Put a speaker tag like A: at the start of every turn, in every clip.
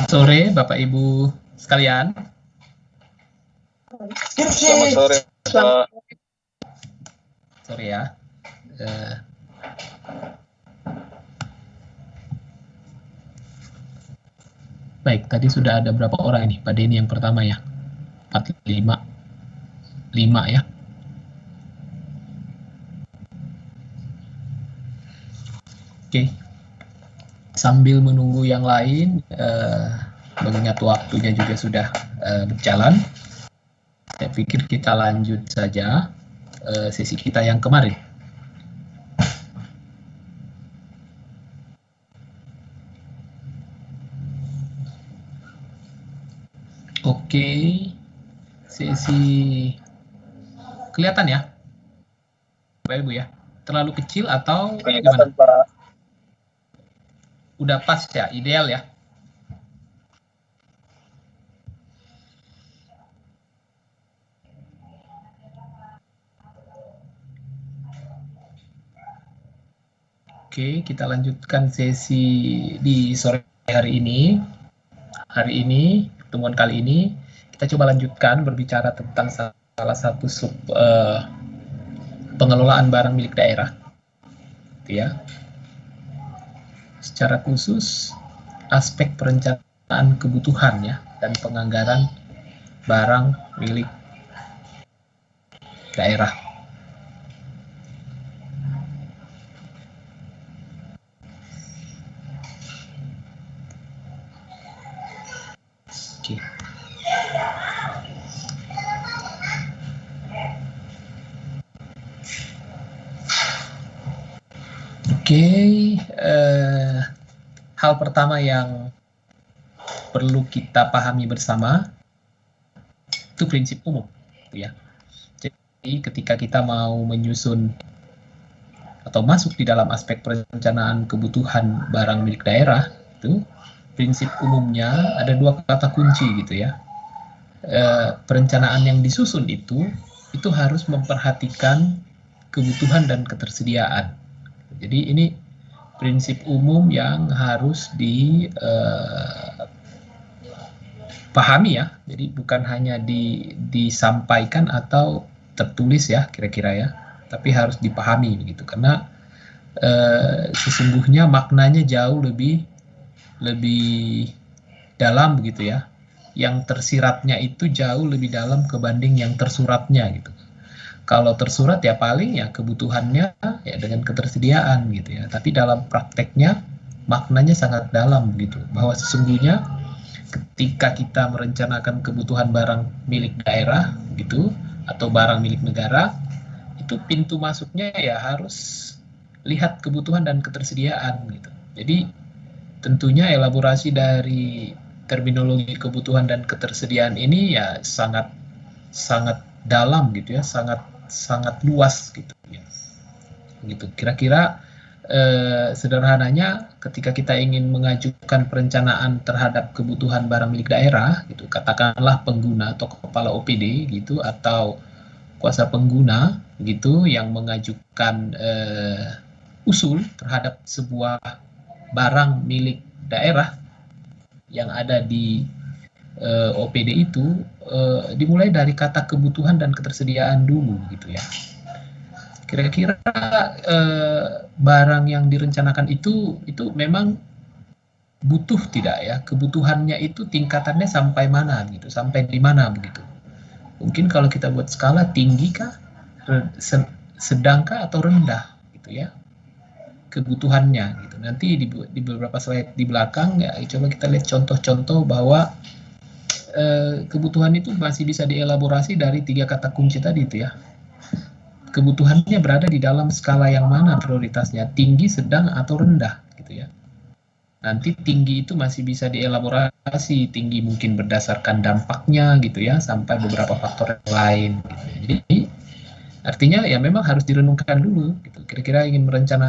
A: Sore Bapak Ibu sekalian.
B: Selamat sore, Pak.
A: Sore ya. Baik, tadi sudah ada berapa orang ini? Pak Denny yang pertama ya. 45. 5 ya. Oke. Sambil menunggu yang lain, mengingat waktunya juga sudah berjalan, saya pikir kita lanjut saja sesi kita yang kemarin. Oke, sesi kelihatan ya, Bapak Ibu ya? Terlalu kecil atau gimana?
B: Pak.
A: Udah pas ya, ideal ya? Oke, kita lanjutkan sesi di sore hari ini. Hari ini, pertemuan kali ini, kita coba lanjutkan berbicara tentang salah satu pengelolaan barang milik daerah. Gitu ya. Secara khusus, aspek perencanaan kebutuhan ya, dan penganggaran barang milik daerah. Oke. Oke, hal pertama yang perlu kita pahami bersama itu prinsip umum, ya. Jadi ketika kita mau menyusun atau masuk di dalam aspek perencanaan kebutuhan barang milik daerah, itu prinsip umumnya ada dua kata kunci gitu ya. Perencanaan yang disusun itu harus memperhatikan kebutuhan dan ketersediaan. Jadi ini prinsip umum yang harus dipahami ya. Jadi bukan hanya disampaikan atau tertulis ya kira-kira ya, tapi harus dipahami begitu, karena sesungguhnya maknanya jauh lebih dalam begitu ya. Yang tersiratnya itu jauh lebih dalam kebanding yang tersuratnya gitu. Kalau tersurat ya paling ya kebutuhannya ya dengan ketersediaan gitu ya. Tapi dalam prakteknya maknanya sangat dalam gitu. Bahwa sesungguhnya ketika kita merencanakan kebutuhan barang milik daerah gitu atau barang milik negara, itu pintu masuknya ya harus lihat kebutuhan dan ketersediaan gitu. Jadi tentunya elaborasi dari terminologi kebutuhan dan ketersediaan ini ya sangat dalam gitu ya, sangat luas gitu ya. Gitu. Kira-kira sederhananya ketika kita ingin mengajukan perencanaan terhadap kebutuhan barang milik daerah gitu, katakanlah pengguna atau kepala OPD gitu atau kuasa pengguna gitu yang mengajukan usul terhadap sebuah barang milik daerah yang ada di OPD itu dimulai dari kata kebutuhan dan ketersediaan dulu gitu ya. Kira-kira barang yang direncanakan itu memang butuh tidak ya? Kebutuhannya itu tingkatannya sampai mana gitu, sampai di mana begitu. Mungkin kalau kita buat skala tinggi kah, sedangkah atau rendah gitu ya kebutuhannya gitu. Nanti di beberapa slide di belakang ya coba kita lihat contoh-contoh bahwa kebutuhan itu masih bisa dielaborasi dari 3 kata kunci tadi itu ya. Kebutuhannya berada di dalam skala yang mana prioritasnya, tinggi, sedang, atau rendah gitu ya. Nanti tinggi itu masih bisa dielaborasi, tinggi mungkin berdasarkan dampaknya gitu ya, sampai beberapa faktor yang lain gitu. Jadi artinya ya memang harus direnungkan dulu gitu. Kira-kira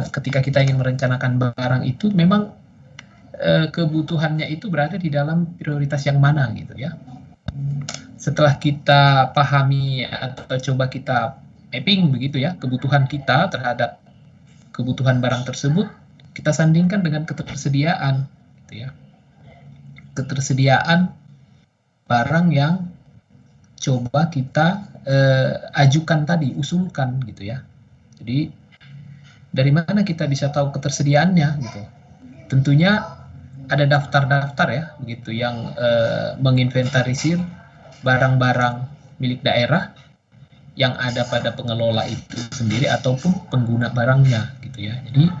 A: ketika kita ingin merencanakan barang itu memang kebutuhannya itu berada di dalam prioritas yang mana gitu ya. Setelah kita pahami atau coba kita mapping begitu ya kebutuhan kita terhadap kebutuhan barang tersebut, kita sandingkan dengan ketersediaan gitu ya. ketersediaan barang yang coba kita ajukan tadi, usulkan gitu ya. Jadi dari mana kita bisa tahu ketersediaannya gitu? Tentunya ada daftar-daftar ya, begitu yang menginventarisir barang-barang milik daerah yang ada pada pengelola itu sendiri ataupun pengguna barangnya gitu ya. Jadi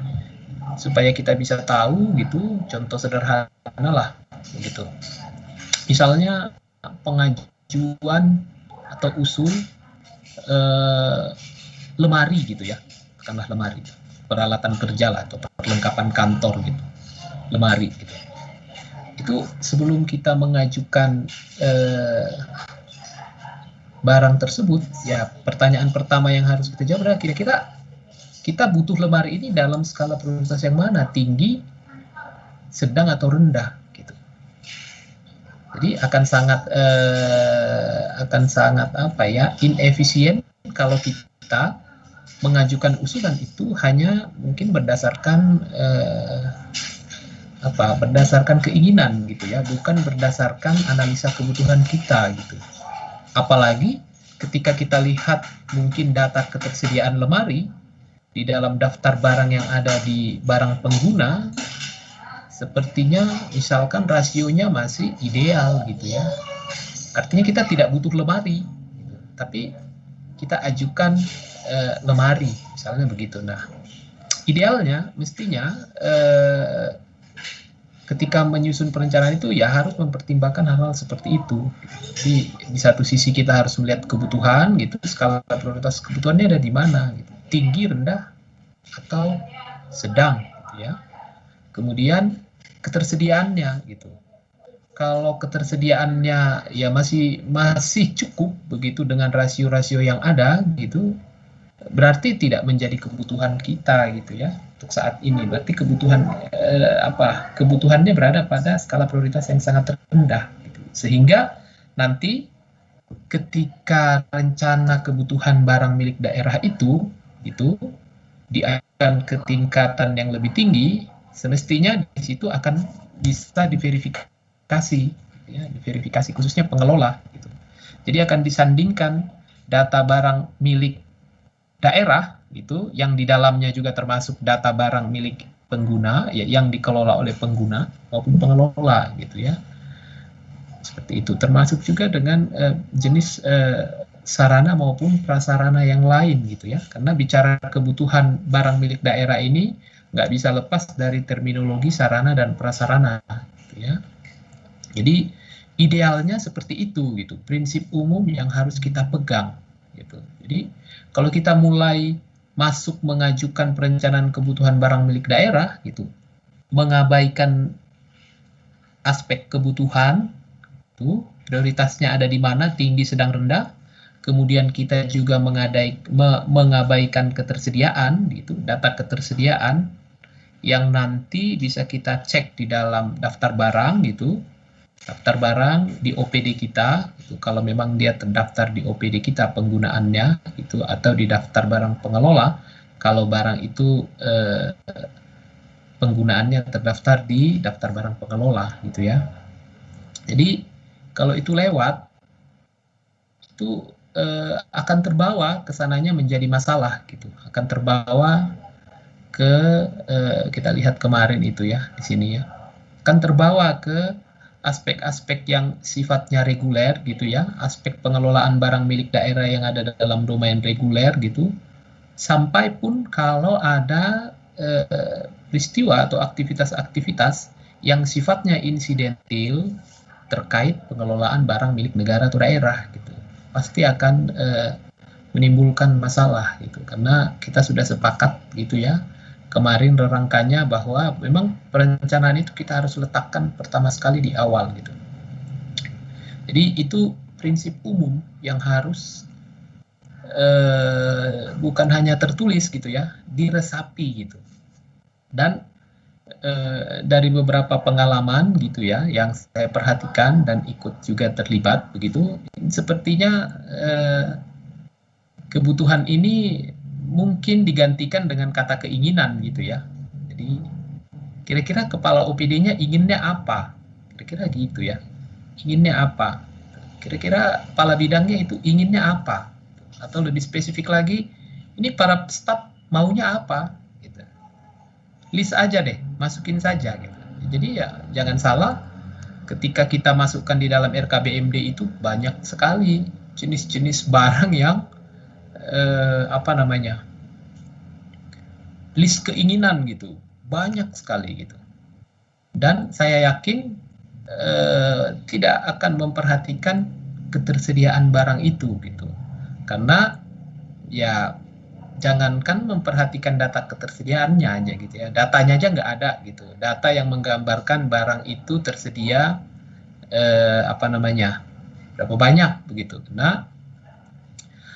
A: supaya kita bisa tahu gitu, contoh sederhana lah gitu. Misalnya pengajuan atau usul lemari gitu ya, katakanlah lemari, peralatan kerja lah atau perlengkapan kantor gitu, lemari gitu. Itu sebelum kita mengajukan barang tersebut, ya pertanyaan pertama yang harus kita jawab adalah kira-kira kita butuh lemari ini dalam skala prioritas yang mana, tinggi, sedang atau rendah gitu. Jadi akan sangat apa ya, inefisien kalau kita mengajukan usulan itu hanya mungkin berdasarkan berdasarkan keinginan gitu ya, bukan berdasarkan analisa kebutuhan kita gitu. Apalagi ketika kita lihat mungkin data ketersediaan lemari di dalam daftar barang yang ada di barang pengguna, sepertinya misalkan rasionya masih ideal gitu ya. Artinya kita tidak butuh lemari, gitu. Tapi kita ajukan lemari, misalnya begitu. Nah, idealnya mestinya ketika menyusun perencanaan itu ya harus mempertimbangkan hal-hal seperti itu. Jadi di satu sisi kita harus melihat kebutuhan gitu, skala prioritas kebutuhannya ada di mana, gitu. Tinggi, rendah, atau sedang, gitu ya. Kemudian ketersediaannya gitu. Kalau ketersediaannya ya masih cukup begitu dengan rasio-rasio yang ada gitu, berarti tidak menjadi kebutuhan kita gitu ya untuk saat ini. Berarti kebutuhannya berada pada skala prioritas yang sangat rendah gitu. Sehingga nanti ketika rencana kebutuhan barang milik daerah itu diajukan ke tingkatan yang lebih tinggi, semestinya di situ akan bisa diverifikasi ya, diverifikasi khususnya pengelola gitu. Jadi akan disandingkan data barang milik daerah itu yang di dalamnya juga termasuk data barang milik pengguna ya, yang dikelola oleh pengguna maupun pengelola gitu ya. Seperti itu, termasuk juga dengan jenis sarana maupun prasarana yang lain gitu ya. Karena bicara kebutuhan barang milik daerah ini nggak bisa lepas dari terminologi sarana dan prasarana gitu ya. Jadi idealnya seperti itu gitu, prinsip umum yang harus kita pegang gitu. Jadi kalau kita mulai masuk mengajukan perencanaan kebutuhan barang milik daerah gitu, mengabaikan aspek kebutuhan itu prioritasnya ada di mana, tinggi, sedang, rendah. Kemudian kita juga mengabaikan ketersediaan gitu, data ketersediaan yang nanti bisa kita cek di dalam daftar barang gitu. Daftar barang di OPD kita itu, kalau memang dia terdaftar di OPD kita penggunaannya itu, atau di daftar barang pengelola kalau barang itu penggunaannya terdaftar di daftar barang pengelola gitu ya. Jadi kalau itu lewat itu akan terbawa kesananya menjadi masalah gitu, akan terbawa ke kita lihat kemarin itu ya di sini ya, akan terbawa ke aspek-aspek yang sifatnya reguler gitu ya, aspek pengelolaan barang milik daerah yang ada dalam domain reguler gitu, sampai pun kalau ada peristiwa atau aktivitas-aktivitas yang sifatnya insidentil terkait pengelolaan barang milik negara atau daerah gitu, pasti akan menimbulkan masalah gitu, karena kita sudah sepakat gitu ya kemarin rerangkanya bahwa memang perencanaan itu kita harus letakkan pertama sekali di awal gitu. Jadi itu prinsip umum yang harus bukan hanya tertulis gitu ya, diresapi gitu. Dan dari beberapa pengalaman gitu ya yang saya perhatikan dan ikut juga terlibat begitu, sepertinya kebutuhan ini mungkin digantikan dengan kata keinginan gitu ya. Jadi kira-kira kepala OPD-nya inginnya apa Kira-kira gitu ya. Inginnya apa? Kira-kira kepala bidangnya itu inginnya apa? Atau lebih spesifik lagi, ini para staf maunya apa? Gitu. List aja deh, masukin saja. Gitu. Jadi ya jangan salah, ketika kita masukkan di dalam RKBMD itu banyak sekali jenis-jenis barang yang apa namanya, list keinginan gitu, banyak sekali gitu. Dan saya yakin tidak akan memperhatikan ketersediaan barang itu gitu, karena ya jangankan memperhatikan data ketersediaannya aja gitu ya, datanya aja nggak ada gitu, data yang menggambarkan barang itu tersedia apa namanya berapa banyak begitu. Nah,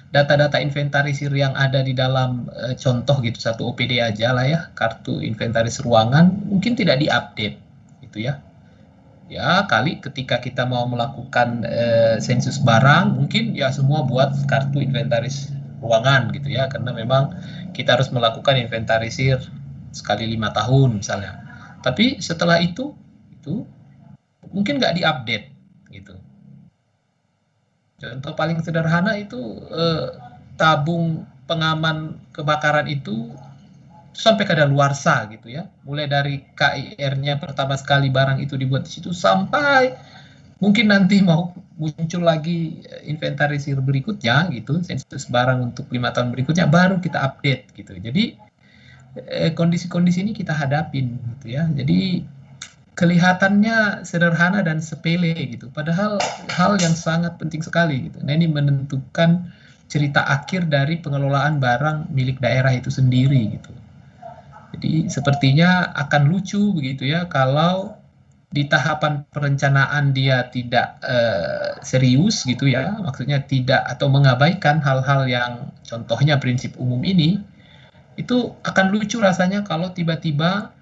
A: data-data inventarisir yang ada di dalam contoh gitu satu OPD aja lah ya, kartu inventaris ruangan mungkin tidak diupdate gitu ya. Ya kali ketika kita mau melakukan sensus barang, mungkin ya semua buat kartu inventaris ruangan gitu ya, karena memang kita harus melakukan inventarisir sekali 5 tahun misalnya. Tapi setelah itu mungkin nggak diupdate gitu. Contoh paling sederhana itu tabung pengaman kebakaran itu sampai kadaluarsa gitu ya. Mulai dari KIR-nya pertama sekali barang itu dibuat di situ sampai mungkin nanti mau muncul lagi inventarisir berikutnya gitu, sensus barang untuk 5 tahun berikutnya baru kita update gitu. Jadi kondisi-kondisi ini kita hadapin gitu ya. Jadi kelihatannya sederhana dan sepele gitu, padahal hal yang sangat penting sekali gitu. Nah, ini menentukan cerita akhir dari pengelolaan barang milik daerah itu sendiri gitu. Jadi sepertinya akan lucu begitu ya kalau di tahapan perencanaan dia tidak serius gitu ya, maksudnya tidak atau mengabaikan hal-hal yang contohnya prinsip umum ini, itu akan lucu rasanya kalau tiba-tiba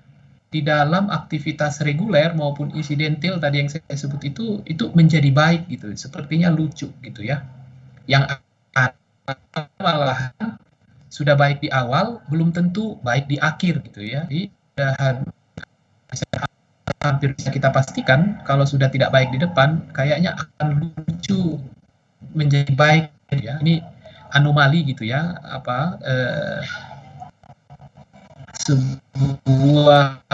A: di dalam aktivitas reguler maupun insidentil tadi yang saya sebut itu menjadi baik gitu, sepertinya lucu gitu ya, yang malah sudah baik di awal belum tentu baik di akhir gitu ya. Jadi hampir bisa kita pastikan kalau sudah tidak baik di depan kayaknya akan lucu menjadi baik ya. Ini anomali gitu ya, apa sebuah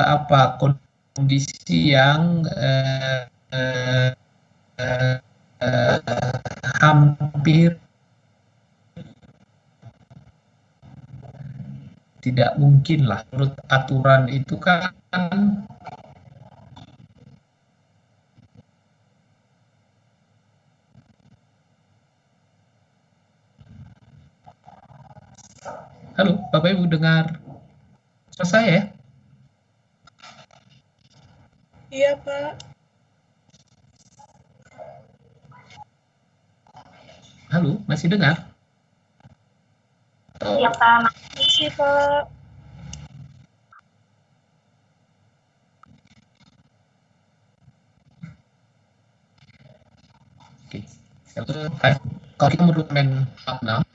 A: apa kondisi yang hampir tidak mungkin lah menurut aturan itu kan. Halo, Bapak Ibu dengar suara saya ya?
C: Iya, Pak.
A: Halo, masih dengar?
C: Iya, Pak. Masih, Pak.
A: Oke. Kalau kita menurut Men 46,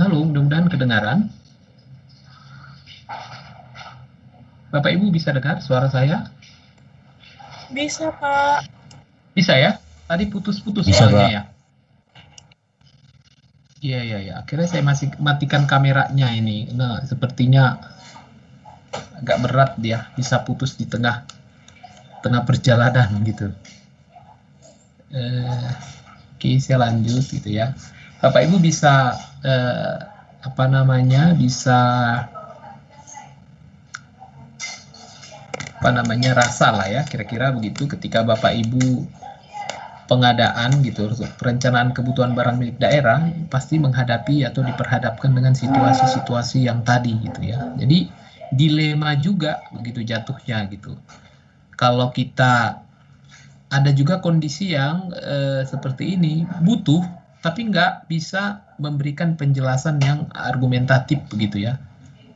A: halo, mudah-mudahan kedengaran. Bapak Ibu bisa dengar suara saya?
C: Bisa, Pak.
A: Bisa ya? Tadi putus-putus
B: Bisa,
A: soalnya
B: Pak.
A: ya. Iya. Akhirnya saya masih matikan kameranya ini. Nah, sepertinya agak berat dia, bisa putus di tengah perjalanan gitu. Oke, saya lanjut gitu ya. Bapak Ibu bisa apa namanya? Bisa rasa lah ya, kira-kira begitu ketika Bapak Ibu pengadaan gitu, perencanaan kebutuhan barang milik daerah pasti menghadapi atau diperhadapkan dengan situasi-situasi yang tadi gitu ya. Jadi dilema juga begitu jatuhnya gitu. Kalau kita ada juga kondisi yang seperti ini, butuh tapi nggak bisa memberikan penjelasan yang argumentatif begitu ya.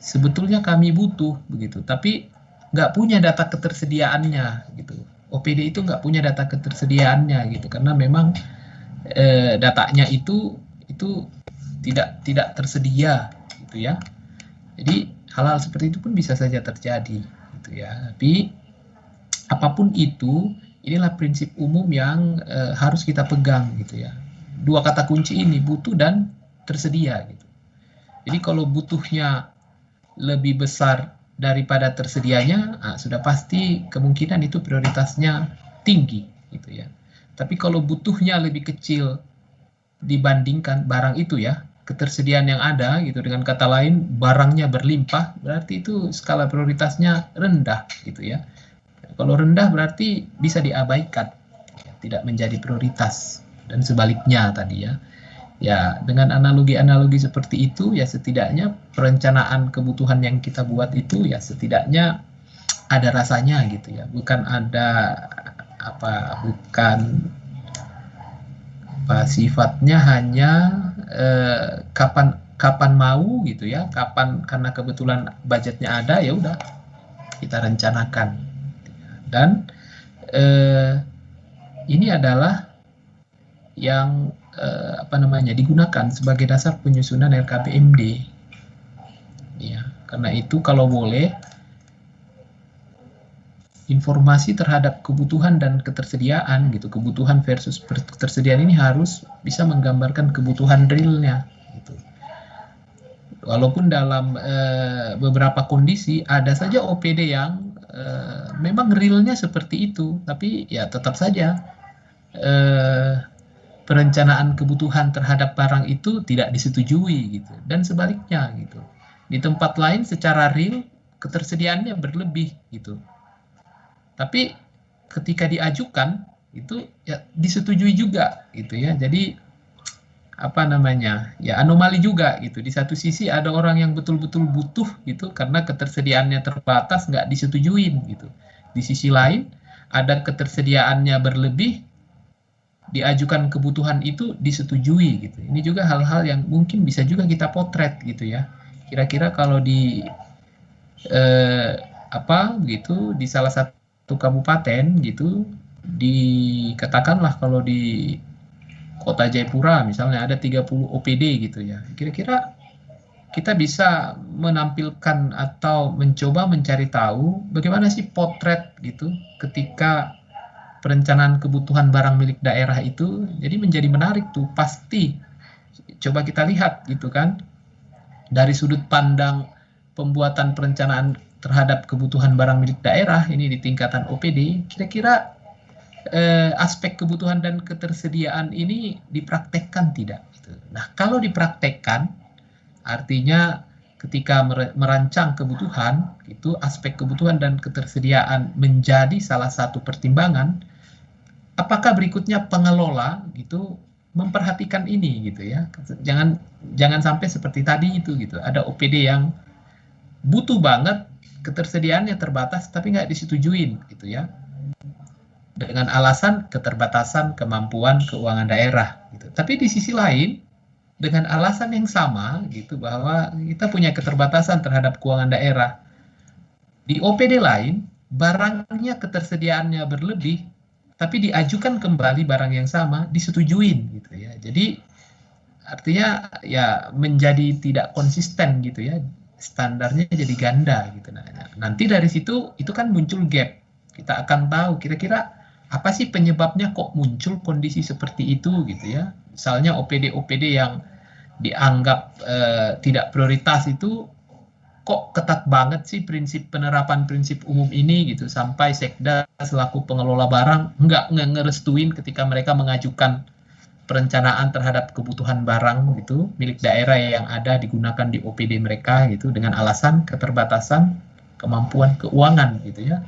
A: Sebetulnya kami butuh begitu, tapi nggak punya data ketersediaannya gitu. OPD itu nggak punya data ketersediaannya gitu, karena memang datanya itu tidak tersedia gitu ya. Jadi hal-hal seperti itu pun bisa saja terjadi gitu ya. Tapi apapun itu, inilah prinsip umum yang harus kita pegang gitu ya. Dua kata kunci ini, butuh dan tersedia gitu. Jadi kalau butuhnya lebih besar daripada tersedianya, sudah pasti kemungkinan itu prioritasnya tinggi gitu ya. Tapi kalau butuhnya lebih kecil dibandingkan barang itu ya, ketersediaan yang ada gitu, dengan kata lain barangnya berlimpah, berarti itu skala prioritasnya rendah gitu ya. Kalau rendah berarti bisa diabaikan, tidak menjadi prioritas, dan sebaliknya tadi ya. Ya, dengan analogi-analogi seperti itu, ya setidaknya perencanaan kebutuhan yang kita buat itu ya setidaknya ada rasanya gitu ya. Bukan ada sifatnya hanya kapan mau gitu ya, kapan karena kebetulan budgetnya ada ya udah kita rencanakan. Dan ini adalah yang digunakan sebagai dasar penyusunan RKPMD ya. Karena itu kalau boleh informasi terhadap kebutuhan dan ketersediaan gitu, kebutuhan versus ketersediaan ini harus bisa menggambarkan kebutuhan realnya gitu. Walaupun dalam beberapa kondisi ada saja OPD yang memang realnya seperti itu, tapi ya tetap saja perencanaan kebutuhan terhadap barang itu tidak disetujui gitu, dan sebaliknya gitu. Di tempat lain secara real ketersediaannya berlebih gitu, tapi ketika diajukan itu ya disetujui juga gitu ya. Jadi anomali juga gitu. Di satu sisi ada orang yang betul-betul butuh gitu karena ketersediaannya terbatas, nggak disetujuin gitu. Di sisi lain ada ketersediaannya berlebih, diajukan kebutuhan itu disetujui gitu. Ini juga hal-hal yang mungkin bisa juga kita potret gitu ya. Kira-kira kalau di di salah satu kabupaten gitu, dikatakanlah kalau di Kota Jayapura misalnya ada 30 OPD gitu ya. Kira-kira kita bisa menampilkan atau mencoba mencari tahu bagaimana sih potret gitu ketika perencanaan kebutuhan barang milik daerah itu. Jadi menjadi menarik tuh, pasti coba kita lihat gitu kan, dari sudut pandang pembuatan perencanaan terhadap kebutuhan barang milik daerah ini di tingkatan OPD, kira-kira aspek kebutuhan dan ketersediaan ini dipraktekkan tidak gitu. Nah, kalau dipraktekkan artinya ketika merancang kebutuhan itu aspek kebutuhan dan ketersediaan menjadi salah satu pertimbangan, apakah berikutnya pengelola gitu memperhatikan ini gitu ya. Jangan sampai seperti tadi itu gitu. Ada OPD yang butuh banget, ketersediaannya terbatas tapi nggak disetujuin gitu ya. Dengan alasan keterbatasan kemampuan keuangan daerah gitu. Tapi di sisi lain dengan alasan yang sama gitu, bahwa kita punya keterbatasan terhadap keuangan daerah. Di OPD lain barangnya ketersediaannya berlebih, tapi diajukan kembali barang yang sama disetujuin gitu ya. Jadi artinya ya menjadi tidak konsisten gitu ya, standarnya jadi ganda gitu. Nah, nanti dari situ itu kan muncul gap. Kita akan tahu kira-kira apa sih penyebabnya kok muncul kondisi seperti itu gitu ya. Misalnya OPD-OPD yang dianggap tidak prioritas itu kok ketat banget sih penerapan prinsip umum ini gitu, sampai Sekda selaku pengelola barang nggak ngerestuin ketika mereka mengajukan perencanaan terhadap kebutuhan barang gitu milik daerah yang ada digunakan di OPD mereka gitu dengan alasan keterbatasan kemampuan keuangan gitu ya.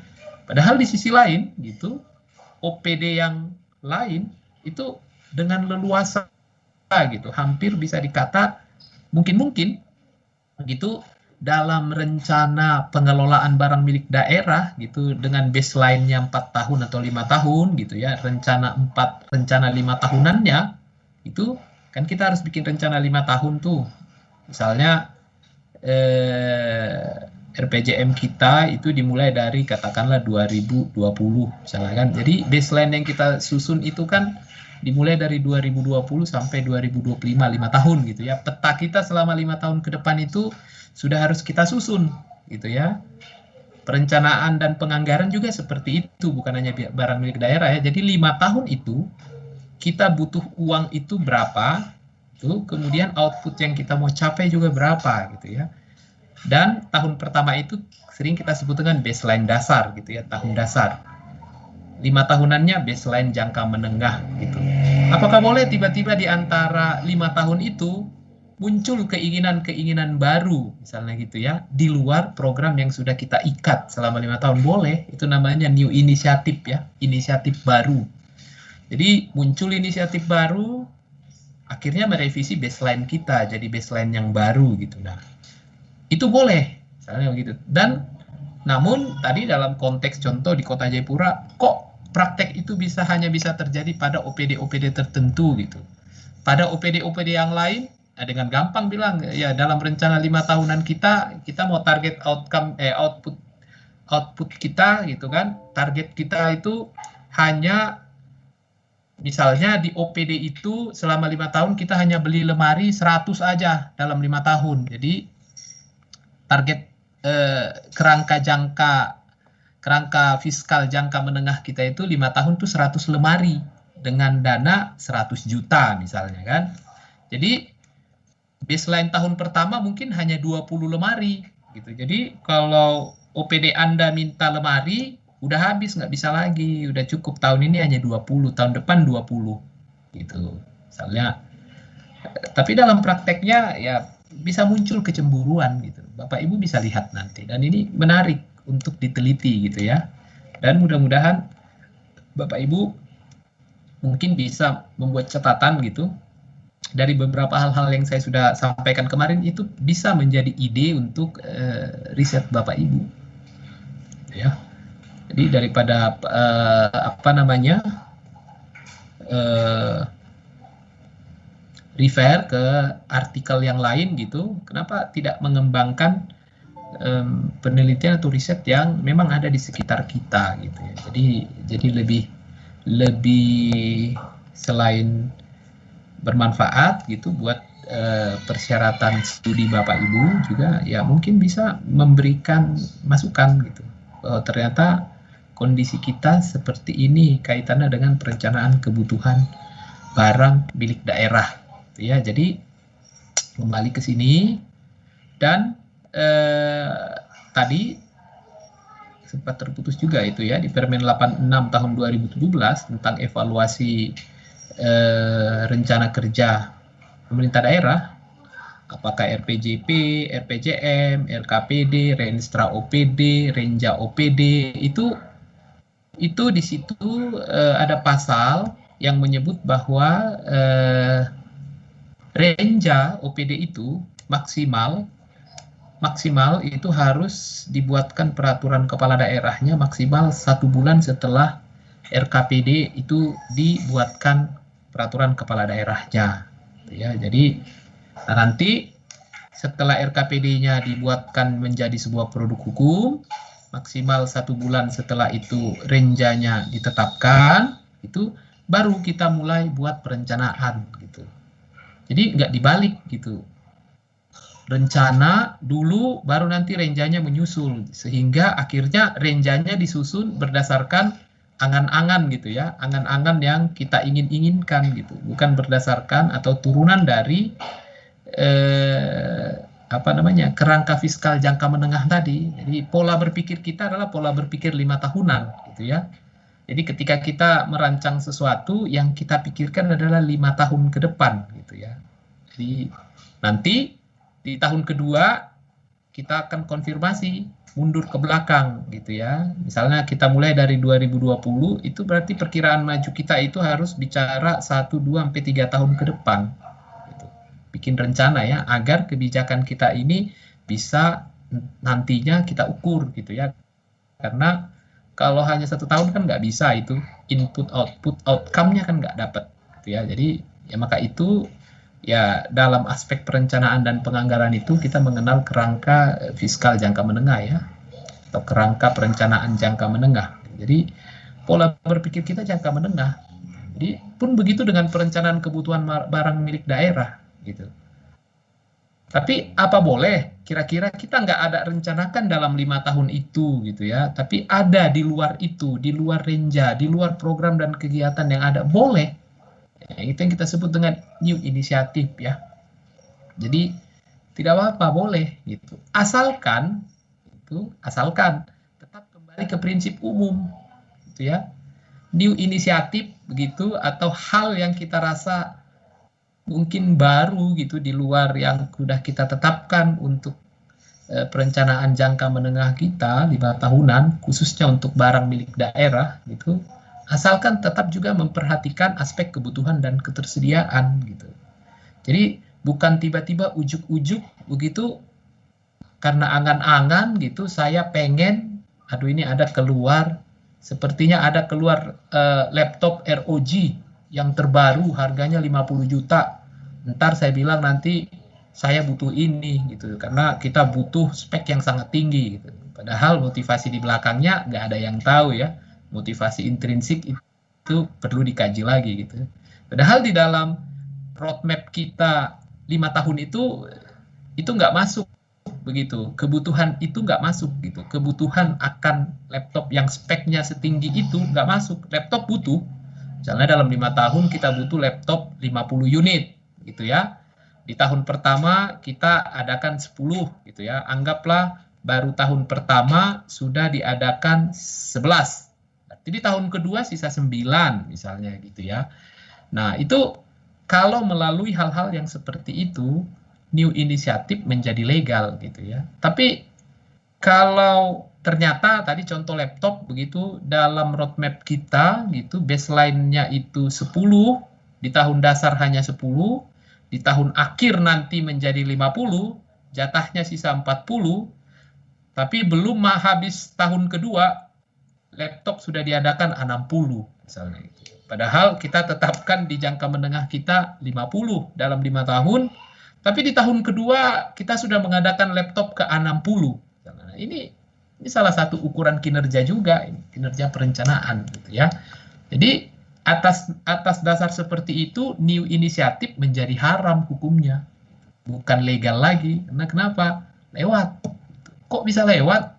A: Padahal di sisi lain gitu, OPD yang lain itu dengan leluasa gitu, hampir bisa dikata mungkin gitu dalam rencana pengelolaan barang milik daerah gitu dengan baseline-nya 4 tahun atau 5 tahun gitu ya, rencana 5 tahunannya itu kan kita harus bikin rencana 5 tahun tuh. Misalnya RPJM kita itu dimulai dari katakanlah 2020 misalnya kan. Jadi baseline yang kita susun itu kan dimulai dari 2020 sampai 2025, 5 tahun gitu ya. Peta kita selama 5 tahun ke depan itu sudah harus kita susun gitu ya. Perencanaan dan penganggaran juga seperti itu, bukan hanya barang milik daerah ya. Jadi 5 tahun itu kita butuh uang itu berapa, tuh kemudian output yang kita mau capai juga berapa gitu ya. Dan tahun pertama itu sering kita sebut dengan baseline dasar gitu ya, tahun dasar. 5 tahunannya baseline jangka menengah gitu. Apakah boleh tiba-tiba di antara 5 tahun itu muncul keinginan-keinginan baru misalnya gitu ya, di luar program yang sudah kita ikat selama 5 tahun? Boleh, itu namanya new initiative ya, inisiatif baru. Jadi muncul inisiatif baru, akhirnya merevisi baseline kita jadi baseline yang baru gitu. Nah, itu boleh misalnya begitu. Dan namun tadi dalam konteks contoh di Kota Jayapura, kok praktek itu hanya bisa terjadi pada OPD-OPD tertentu gitu. Pada OPD-OPD yang lain dengan gampang bilang ya dalam rencana 5 tahunan kita mau target output kita gitu kan. Target kita itu hanya misalnya di OPD itu selama 5 tahun kita hanya beli lemari 100 aja dalam 5 tahun. Jadi target kerangka fiskal jangka menengah kita itu 5 tahun tuh 100 lemari dengan dana 100 juta misalnya kan. Jadi baseline tahun pertama mungkin hanya 20 lemari gitu. Jadi kalau OPD Anda minta lemari udah habis, nggak bisa lagi, udah cukup tahun ini hanya 20, tahun depan 20 gitu misalnya. Tapi dalam prakteknya ya bisa muncul kecemburuan gitu. Bapak Ibu bisa lihat nanti, dan ini menarik untuk diteliti gitu ya. Dan mudah-mudahan Bapak Ibu mungkin bisa membuat catatan gitu dari beberapa hal-hal yang saya sudah sampaikan kemarin, itu bisa menjadi ide untuk riset Bapak Ibu ya. Jadi daripada refer ke artikel yang lain gitu, kenapa tidak mengembangkan penelitian atau riset yang memang ada di sekitar kita gitu ya. Jadi lebih selain bermanfaat gitu buat persyaratan studi Bapak Ibu juga ya, mungkin bisa memberikan masukan gitu bahwa ternyata kondisi kita seperti ini kaitannya dengan perencanaan kebutuhan barang milik daerah ya. Jadi kembali ke sini, dan tadi sempat terputus juga itu ya di Permen 86 tahun 2017 tentang evaluasi rencana kerja pemerintah daerah, apakah RPJP, RPJM, RKPD, Renstra OPD, Renja OPD, itu di situ ada pasal yang menyebut bahwa Renja OPD itu maksimal itu harus dibuatkan peraturan kepala daerahnya maksimal 1 bulan setelah RKPD itu dibuatkan peraturan kepala daerahnya ya. Jadi nanti setelah RKPD-nya dibuatkan menjadi sebuah produk hukum, maksimal 1 bulan setelah itu renjanya ditetapkan, itu baru kita mulai buat perencanaan gitu. Jadi nggak dibalik gitu, rencana dulu baru nanti renjanya menyusul, sehingga akhirnya renjanya disusun berdasarkan angan-angan gitu ya, angan-angan yang kita inginkan gitu, bukan berdasarkan atau turunan dari kerangka fiskal jangka menengah tadi. Jadi pola berpikir kita adalah pola berpikir 5 tahunan gitu ya. Jadi ketika kita merancang sesuatu, yang kita pikirkan adalah 5 tahun ke depan gitu ya. Jadi nanti di tahun kedua kita akan konfirmasi mundur ke belakang gitu ya. Misalnya kita mulai dari 2020, itu berarti perkiraan maju kita itu harus bicara 1, 2, sampai 3 tahun ke depan. Gitu. Bikin rencana ya, agar kebijakan kita ini bisa nantinya kita ukur gitu ya. Karena kalau hanya 1 tahun kan nggak bisa itu, input output outcome-nya kan nggak dapat gitu ya. Jadi ya maka itu ya dalam aspek perencanaan dan penganggaran itu kita mengenal kerangka fiskal jangka menengah ya, atau kerangka perencanaan jangka menengah. Jadi pola berpikir kita jangka menengah. Jadi pun begitu dengan perencanaan kebutuhan barang milik daerah gitu. Tapi apa boleh kira-kira kita nggak ada rencanakan dalam 5 tahun itu gitu ya, tapi ada di luar itu, di luar renja, di luar program dan kegiatan yang ada, boleh. Ya, itu yang kita sebut dengan new inisiatif ya. Jadi tidak apa-apa, boleh gitu. Asalkan tetap kembali ke prinsip umum gitu ya. New inisiatif begitu, atau hal yang kita rasa mungkin baru gitu di luar yang sudah kita tetapkan untuk perencanaan jangka menengah kita 5 tahunan, khususnya untuk barang milik daerah gitu. Asalkan tetap juga memperhatikan aspek kebutuhan dan ketersediaan gitu. Jadi bukan tiba-tiba ujuk-ujuk begitu karena angan-angan gitu saya pengen, aduh ini ada keluar, sepertinya ada keluar laptop ROG yang terbaru harganya 50 juta. Ntar saya bilang nanti saya butuh ini gitu karena kita butuh spek yang sangat tinggi gitu. Padahal motivasi di belakangnya nggak ada yang tahu ya. Motivasi intrinsik itu perlu dikaji lagi gitu. Padahal di dalam roadmap kita 5 tahun itu nggak masuk begitu. Kebutuhan itu nggak masuk gitu. Kebutuhan akan laptop yang speknya setinggi itu nggak masuk. Laptop butuh. Misalnya dalam 5 tahun kita butuh laptop 50 unit gitu ya. Di tahun pertama kita adakan 10 gitu ya. Anggaplah baru tahun pertama sudah diadakan 11. Jadi tahun kedua sisa 9 misalnya gitu ya. Nah itu kalau melalui hal-hal yang seperti itu, new inisiatif menjadi legal gitu ya. Tapi kalau ternyata tadi contoh laptop begitu dalam roadmap kita gitu baseline-nya itu 10, di tahun dasar hanya 10, di tahun akhir nanti menjadi 50, jatahnya sisa 40, tapi belum habis tahun kedua laptop sudah diadakan 60 misalnya gitu. Padahal kita tetapkan di jangka menengah kita 50 dalam 5 tahun, tapi di tahun kedua kita sudah mengadakan laptop ke 60. Nah, ini salah satu ukuran kinerja juga, kinerja perencanaan gitu ya. Jadi atas dasar seperti itu new inisiatif menjadi haram hukumnya. Bukan legal lagi. Karena kenapa? Lewat. Kok bisa lewat?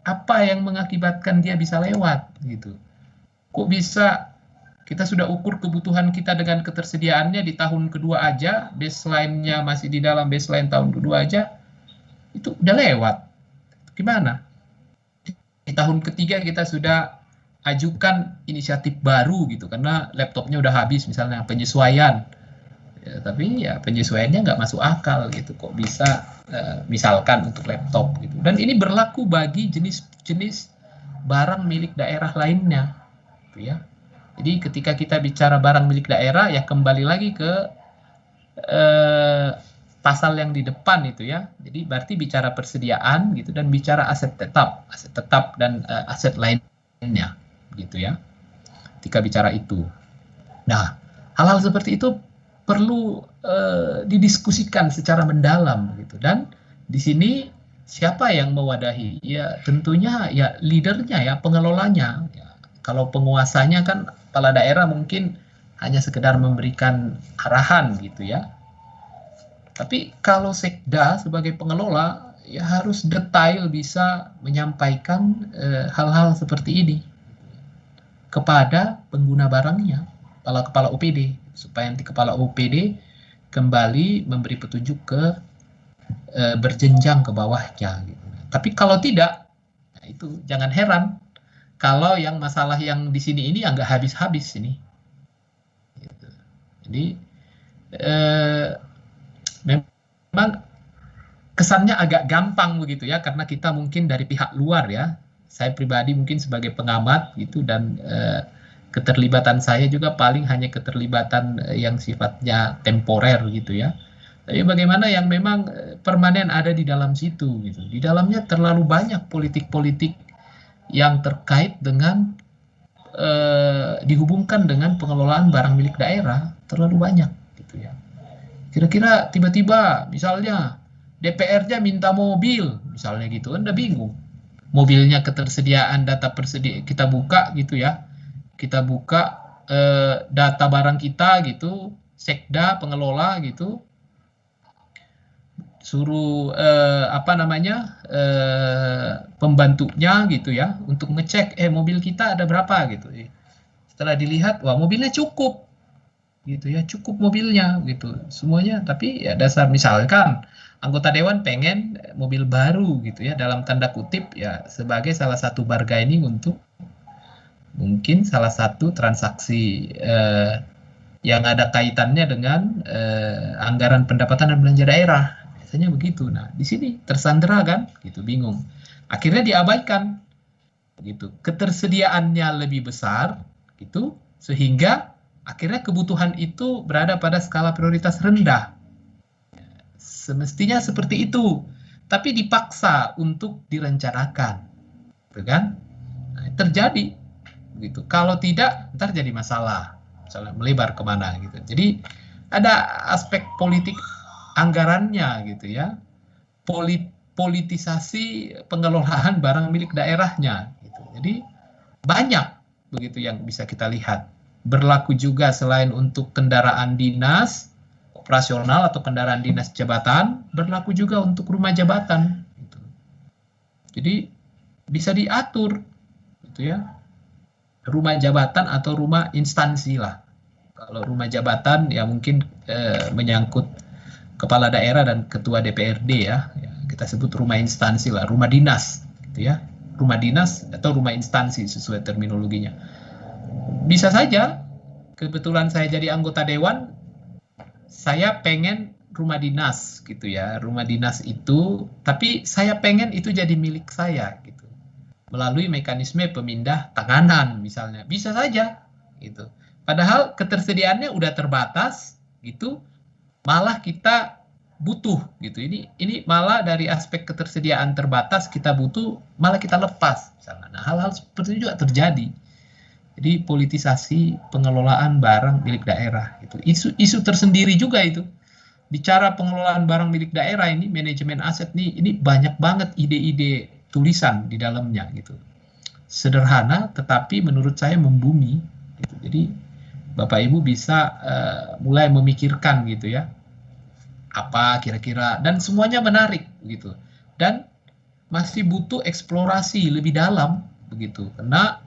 A: Apa yang mengakibatkan dia bisa lewat gitu. Kok bisa kita sudah ukur kebutuhan kita dengan ketersediaannya di tahun kedua aja, baseline-nya masih di dalam baseline tahun kedua aja, itu udah lewat. Gimana? Di tahun ketiga kita sudah ajukan inisiatif baru gitu, karena laptopnya udah habis misalnya penyesuaian. Ya, tapi ya penyesuaiannya nggak masuk akal gitu, kok bisa misalkan untuk laptop gitu. Dan ini berlaku bagi jenis-jenis barang milik daerah lainnya gitu ya. Jadi ketika kita bicara barang milik daerah ya kembali lagi ke pasal yang di depan itu ya. Jadi berarti bicara persediaan gitu dan bicara aset tetap dan aset lainnya gitu ya. Ketika bicara itu. Nah, hal-hal seperti itu perlu didiskusikan secara mendalam gitu. Dan di sini siapa yang mewadahi? Ya tentunya ya leadernya ya, pengelolanya. Ya, kalau penguasanya kan kepala daerah mungkin hanya sekedar memberikan arahan gitu ya. Tapi kalau Sekda sebagai pengelola ya harus detail bisa menyampaikan hal-hal seperti ini kepada pengguna barangnya, kepala OPD, supaya nanti kepala OPD kembali memberi petunjuk ke berjenjang ke bawahnya. Gitu. Tapi kalau tidak, nah itu jangan heran kalau yang masalah yang di sini ini nggak habis-habis ini. Gitu. Jadi memang kesannya agak gampang begitu ya, karena kita mungkin dari pihak luar ya. Saya pribadi mungkin sebagai pengamat gitu, dan keterlibatan saya juga paling hanya keterlibatan yang sifatnya temporer gitu ya. Tapi bagaimana yang memang permanen ada di dalam situ gitu. Di dalamnya terlalu banyak politik-politik yang terkait dengan dihubungkan dengan pengelolaan barang milik daerah, terlalu banyak gitu ya. Kira-kira tiba-tiba misalnya DPR-nya minta mobil misalnya gitu, kan udah bingung. Mobilnya ketersediaan data kita buka gitu ya. Kita buka data barang kita gitu, sekda pengelola gitu, suruh pembantunya gitu ya untuk ngecek mobil kita ada berapa gitu. Setelah dilihat, wah mobilnya cukup gitu ya, cukup mobilnya gitu semuanya. Tapi ya dasar misalkan anggota dewan pengen mobil baru gitu ya, dalam tanda kutip ya, sebagai salah satu bargaining untuk mungkin salah satu transaksi yang ada kaitannya dengan anggaran pendapatan dan belanja daerah. Biasanya begitu. Nah, di sini tersandera kan, gitu, bingung. Akhirnya diabaikan, gitu. Ketersediaannya lebih besar, gitu, sehingga akhirnya kebutuhan itu berada pada skala prioritas rendah. Semestinya seperti itu, tapi dipaksa untuk direncanakan, gitu kan? Nah, terjadi, gitu. Kalau tidak, ntar jadi masalah, misalnya melebar kemana, gitu. Jadi ada aspek politik anggarannya gitu ya, politisasi pengelolaan barang milik daerahnya gitu. Jadi banyak begitu yang bisa kita lihat. Berlaku juga selain untuk kendaraan dinas operasional atau kendaraan dinas jabatan, berlaku juga untuk rumah jabatan gitu. Jadi bisa diatur gitu ya, rumah jabatan atau rumah instansi lah. Kalau rumah jabatan ya mungkin menyangkut kepala daerah dan ketua DPRD ya, kita sebut rumah instansi lah, rumah dinas gitu ya, rumah dinas atau rumah instansi sesuai terminologinya. Bisa saja kebetulan saya jadi anggota dewan, saya pengen rumah dinas gitu ya, rumah dinas itu, tapi saya pengen itu jadi milik saya gitu, melalui mekanisme pemindah tanganan misalnya, bisa saja gitu. Padahal ketersediaannya udah terbatas gitu, malah kita butuh gitu. Ini malah dari aspek ketersediaan terbatas kita butuh, malah kita lepas misalnya. Nah, hal-hal seperti itu juga terjadi. Jadi politisasi pengelolaan barang milik daerah itu isu tersendiri juga itu. Bicara pengelolaan barang milik daerah ini, manajemen aset ini banyak banget ide-ide tulisan di dalamnya gitu. Sederhana tetapi menurut saya membumi gitu. Jadi Bapak Ibu bisa mulai memikirkan gitu ya, apa kira-kira, dan semuanya menarik begitu, dan masih butuh eksplorasi lebih dalam begitu, karena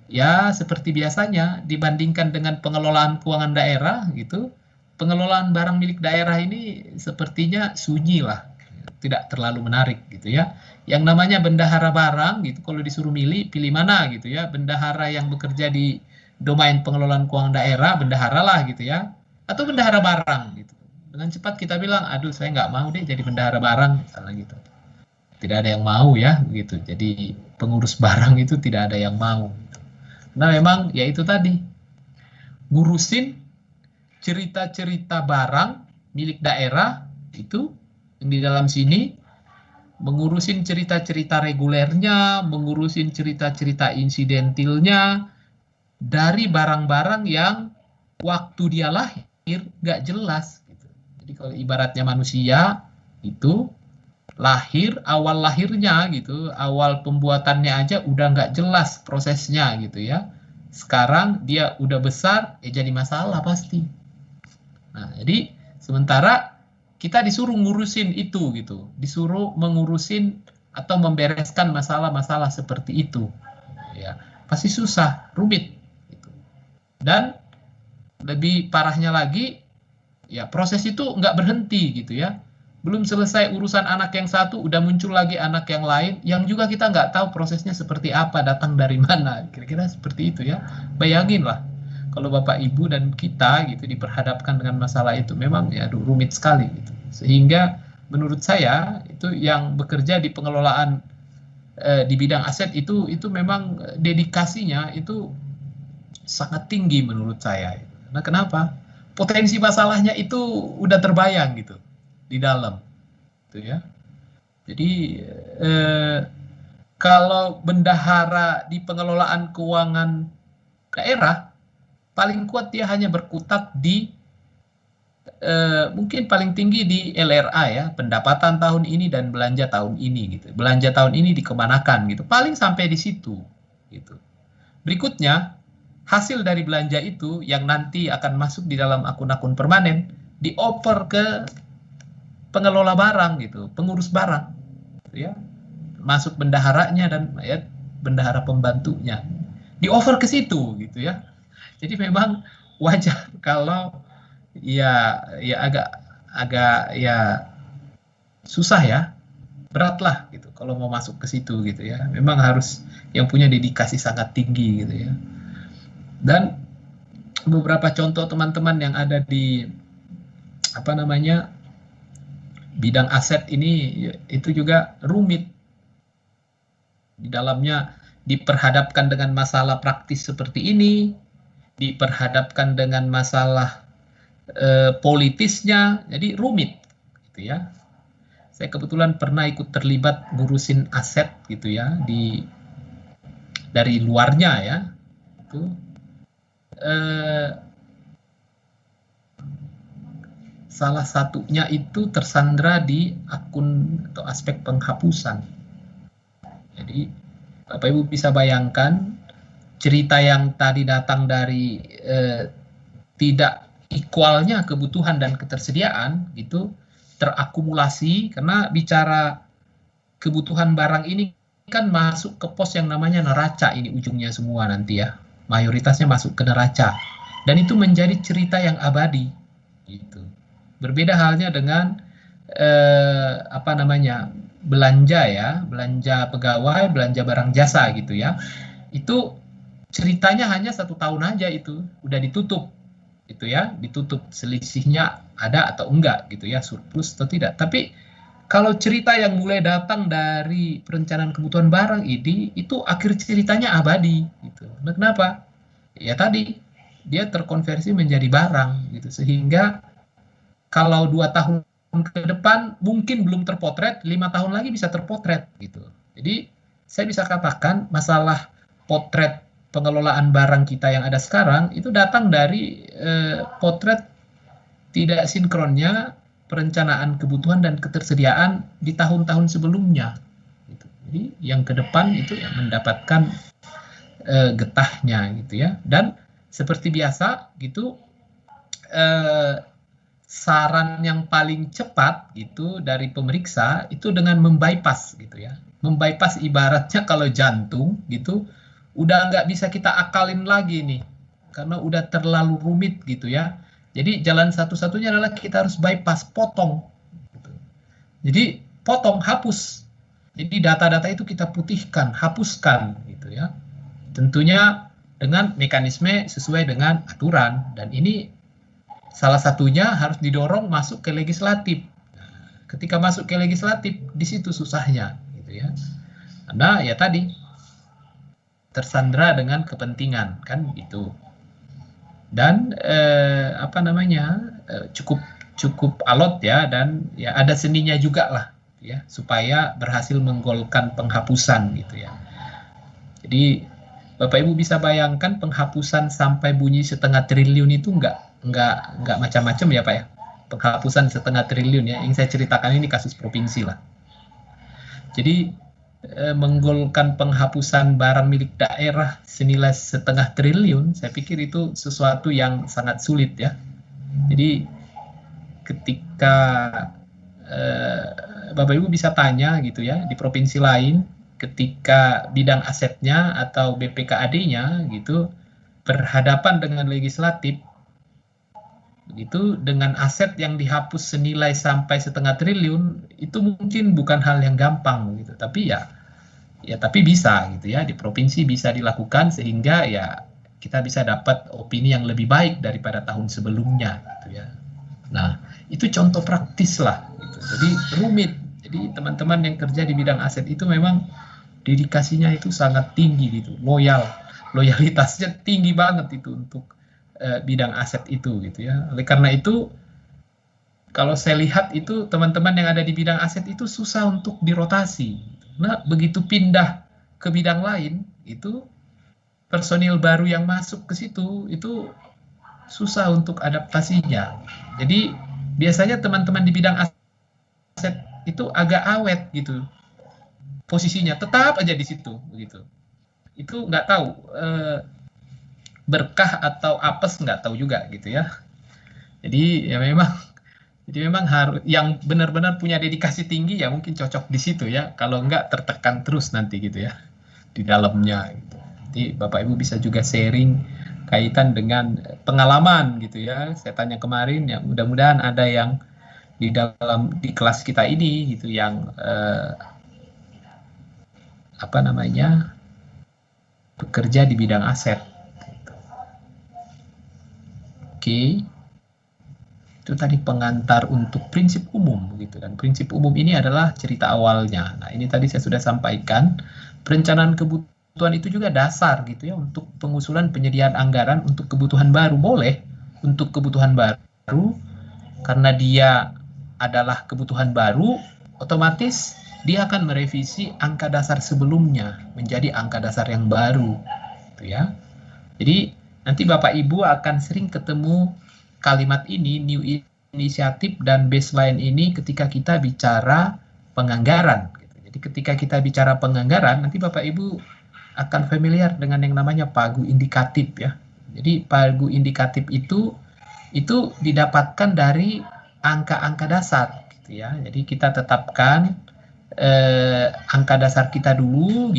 A: ya seperti biasanya dibandingkan dengan pengelolaan keuangan daerah gitu, pengelolaan barang milik daerah ini sepertinya sunyi lah, tidak terlalu menarik gitu ya. Yang namanya bendahara barang gitu, kalau disuruh pilih mana gitu ya, bendahara yang bekerja di domain pengelolaan keuangan daerah, bendahara lah gitu ya, atau bendahara barang gitu. Dengan cepat kita bilang, aduh saya nggak mau deh jadi bendahara barang, misalnya gitu. Tidak ada yang mau ya, begitu. Jadi pengurus barang itu tidak ada yang mau. Nah memang ya itu tadi, ngurusin cerita-cerita barang milik daerah itu yang di dalam sini, mengurusin cerita-cerita regulernya, mengurusin cerita-cerita insidentilnya, dari barang-barang yang waktu dia lahir nggak jelas gitu. Jadi kalau ibaratnya manusia itu lahir, awal lahirnya gitu, awal pembuatannya aja udah nggak jelas prosesnya gitu ya. Sekarang dia udah besar, jadi masalah pasti. Nah, jadi sementara kita disuruh ngurusin itu gitu, disuruh mengurusin atau membereskan masalah-masalah seperti itu, ya pasti susah, rumit. Dan lebih parahnya lagi, ya proses itu nggak berhenti gitu ya. Belum selesai urusan anak yang satu, udah muncul lagi anak yang lain, yang juga kita nggak tahu prosesnya seperti apa, datang dari mana. Kira-kira seperti itu ya. Bayangin lah, kalau Bapak Ibu dan kita gitu diperhadapkan dengan masalah itu, memang ya rumit sekali gitu. Sehingga menurut saya itu yang bekerja di pengelolaan di bidang aset itu memang dedikasinya itu sangat tinggi menurut saya. Nah, kenapa? Potensi masalahnya itu udah terbayang gitu di dalam, gitu ya. Jadi kalau bendahara di pengelolaan keuangan daerah, paling kuat dia hanya berkutat di mungkin paling tinggi di LRA ya, pendapatan tahun ini dan belanja tahun ini gitu. Belanja tahun ini dikemanakan gitu. Paling sampai di situ gitu. Berikutnya, hasil dari belanja itu yang nanti akan masuk di dalam akun-akun permanen dioper ke pengelola barang gitu, pengurus barang gitu ya. Masuk bendaharanya dan ya bendahara pembantunya. Diover ke situ gitu ya. Jadi memang wajar kalau ya agak ya susah ya, berat lah gitu kalau mau masuk ke situ gitu ya. Memang harus yang punya dedikasi sangat tinggi gitu ya. Dan beberapa contoh teman-teman yang ada di apa namanya bidang aset ini itu juga rumit. Di dalamnya diperhadapkan dengan masalah praktis seperti ini, diperhadapkan dengan masalah politisnya, jadi rumit gitu ya. Saya kebetulan pernah ikut terlibat ngurusin aset gitu ya dari luarnya ya. Itu salah satunya itu tersandra di akun atau aspek penghapusan. Jadi Bapak Ibu bisa bayangkan cerita yang tadi datang dari tidak equalnya kebutuhan dan ketersediaan gitu terakumulasi, karena bicara kebutuhan barang ini kan masuk ke pos yang namanya neraca, ini ujungnya semua nanti ya, mayoritasnya masuk ke neraca dan itu menjadi cerita yang abadi gitu. Berbeda halnya dengan apa namanya belanja ya, belanja pegawai, belanja barang jasa gitu ya, itu ceritanya hanya 1 tahun aja, itu udah ditutup gitu ya, ditutup, selisihnya ada atau enggak gitu ya, surplus atau tidak. Tapi kalau cerita yang mulai datang dari perencanaan kebutuhan barang ini, itu akhir ceritanya abadi gitu. Nah, kenapa? Ya tadi dia terkonversi menjadi barang gitu, sehingga kalau 2 tahun ke depan mungkin belum terpotret, 5 tahun lagi bisa terpotret gitu. Jadi saya bisa katakan masalah potret pengelolaan barang kita yang ada sekarang itu datang dari potret tidak sinkronnya perencanaan kebutuhan dan ketersediaan di tahun-tahun sebelumnya. Gitu. Jadi yang ke depan itu yang mendapatkan getahnya gitu ya. Dan seperti biasa gitu, saran yang paling cepat gitu dari pemeriksa itu dengan membypass gitu ya. Membypass ibaratnya kalau jantung gitu, udah nggak bisa kita akalin lagi nih, karena udah terlalu rumit gitu ya. Jadi jalan satu-satunya adalah kita harus bypass, potong. Gitu. Jadi potong, hapus. Jadi data-data itu kita putihkan, hapuskan gitu ya. Tentunya dengan mekanisme sesuai dengan aturan, dan ini salah satunya harus didorong masuk ke legislatif. Nah, ketika masuk ke legislatif, di situ susahnya gitu ya. Karena ya tadi tersandra dengan kepentingan kan gitu. Dan apa namanya cukup alot ya, dan ya ada seninya juga lah ya, supaya berhasil menggolkan penghapusan gitu ya. Jadi Bapak Ibu bisa bayangkan penghapusan sampai bunyi 0,5 triliun itu nggak macam-macam ya Pak ya. Penghapusan 0,5 triliun ya, yang saya ceritakan ini kasus provinsi lah. Jadi menggolkan penghapusan barang milik daerah senilai 0,5 triliun, saya pikir itu sesuatu yang sangat sulit ya. Jadi ketika Bapak Ibu bisa tanya gitu ya, di provinsi lain ketika bidang asetnya atau BPKAD-nya gitu berhadapan dengan legislatif itu dengan aset yang dihapus senilai sampai 0,5 triliun, itu mungkin bukan hal yang gampang gitu, tapi ya tapi bisa gitu ya, di provinsi bisa dilakukan sehingga ya kita bisa dapat opini yang lebih baik daripada tahun sebelumnya gitu ya. Nah itu contoh praktis lah gitu. Jadi rumit. Jadi teman-teman yang kerja di bidang aset itu memang dedikasinya itu sangat tinggi gitu, loyalitasnya tinggi banget itu untuk bidang aset itu gitu ya. Oleh karena itu kalau saya lihat itu teman-teman yang ada di bidang aset itu susah untuk dirotasi. Nah, begitu pindah ke bidang lain itu personil baru yang masuk ke situ itu susah untuk adaptasinya. Jadi biasanya teman-teman di bidang aset itu agak awet gitu posisinya, tetap aja di situ begitu. Itu nggak tahu berkah atau apes, nggak tahu juga gitu ya. Jadi memang harus yang benar-benar punya dedikasi tinggi ya mungkin cocok di situ ya. Kalau nggak tertekan terus nanti gitu ya di dalamnya. Gitu. Nanti Bapak Ibu bisa juga sharing kaitan dengan pengalaman gitu ya. Saya tanya kemarin ya, mudah-mudahan ada yang di kelas kita ini gitu yang bekerja di bidang aset. Oke. Itu tadi pengantar untuk prinsip umum gitu, dan prinsip umum ini adalah cerita awalnya. Nah, ini tadi saya sudah sampaikan, perencanaan kebutuhan itu juga dasar gitu ya untuk pengusulan penyediaan anggaran untuk kebutuhan baru. Boleh untuk kebutuhan baru karena dia adalah kebutuhan baru, otomatis dia akan merevisi angka dasar sebelumnya menjadi angka dasar yang baru gitu ya. Jadi nanti Bapak Ibu akan sering ketemu kalimat ini, new initiative dan baseline ini ketika kita bicara penganggaran. Jadi ketika kita bicara penganggaran, nanti Bapak Ibu akan familiar dengan yang namanya pagu indikatif ya. Jadi pagu indikatif itu didapatkan dari angka-angka dasar gitu ya. Jadi kita tetapkan angka dasar kita dulu